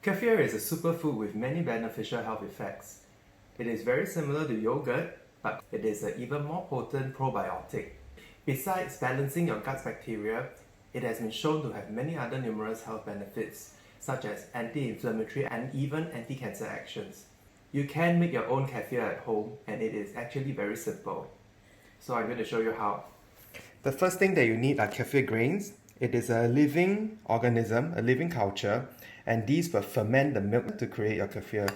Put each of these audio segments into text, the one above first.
Kefir is a superfood with many beneficial health effects. It is very similar to yogurt, but it is an even more potent probiotic. Besides balancing your gut's bacteria, it has been shown to have many other numerous health benefits, such as anti-inflammatory and even anti-cancer actions. You can make your own kefir at home, and it is actually very simple. So I'm going to show you how. The first thing that you need are kefir grains. It is a living organism, a living culture, and these will ferment the milk to create your kefir.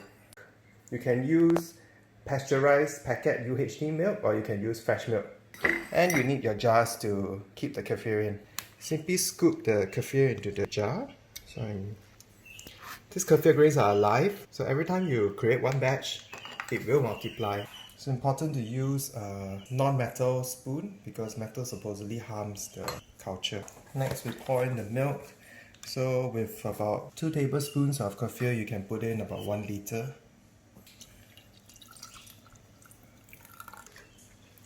You can use pasteurized packet UHT milk, or you can use fresh milk. And you need your jars to keep the kefir in. Simply scoop the kefir into the jar. These kefir grains are alive, so every time you create one batch, it will multiply. It's important to use a non-metal spoon because metal supposedly harms the culture. Next, we pour in the milk. So with about 2 tablespoons of kefir, you can put in about 1 liter.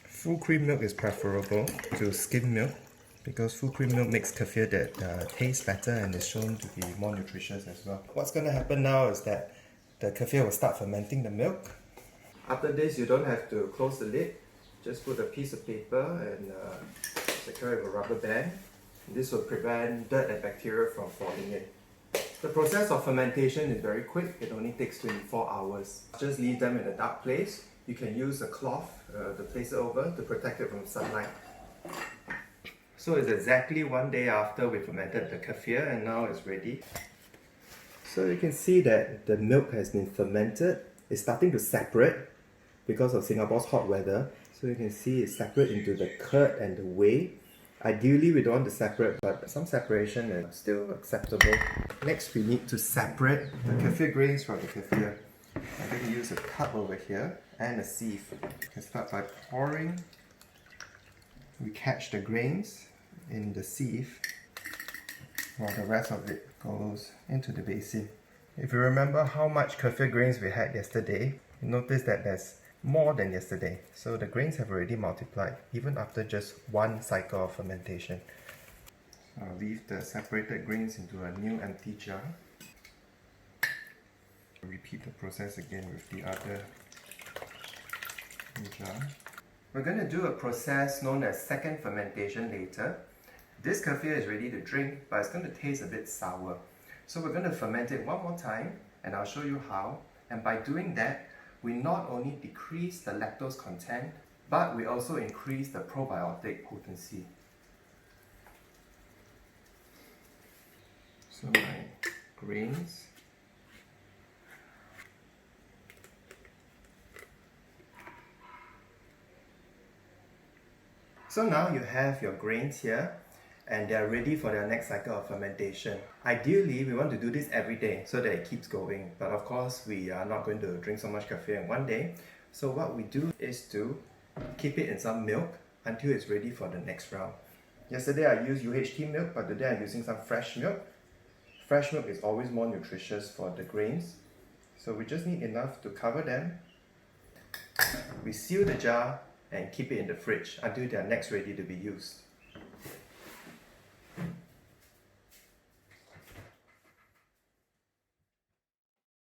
Full cream milk is preferable to skim milk because full cream milk makes kefir that tastes better and is shown to be more nutritious as well. What's going to happen now is that the kefir will start fermenting the milk. After this, you don't have to close the lid. Just put a piece of paper and secure it with a rubber band. This will prevent dirt and bacteria from falling in. The process of fermentation is very quick. It only takes 24 hours. Just leave them in a dark place. You can use a cloth to place it over to protect it from sunlight. So it's exactly 1 day after we fermented the kefir, and now it's ready. So you can see that the milk has been fermented. It's starting to separate because of Singapore's hot weather. So you can see it's separate into the curd and the whey. Ideally we don't want to separate, but some separation is still acceptable. Next we need to separate the kefir grains from the kefir. I'm going to use a cup over here and a sieve. You can start by pouring. We catch the grains in the sieve while the rest of it goes into the basin. If you remember how much kefir grains we had yesterday, you notice that there's more than yesterday. So the grains have already multiplied, even after just 1 cycle of fermentation. So I'll leave the separated grains into a new empty jar. Repeat the process again with the other jar. We're going to do a process known as second fermentation later. This kefir is ready to drink, but it's going to taste a bit sour. So we're going to ferment it one more time, and I'll show you how. And by doing that, we not only decrease the lactose content, but we also increase the probiotic potency. So my grains. So now you have your grains here, and they are ready for their next cycle of fermentation. Ideally, we want to do this every day so that it keeps going. But of course, we are not going to drink so much kefir in one day. So what we do is to keep it in some milk until it's ready for the next round. Yesterday I used UHT milk, but today I'm using some fresh milk. Fresh milk is always more nutritious for the grains. So we just need enough to cover them. We seal the jar and keep it in the fridge until they are next ready to be used.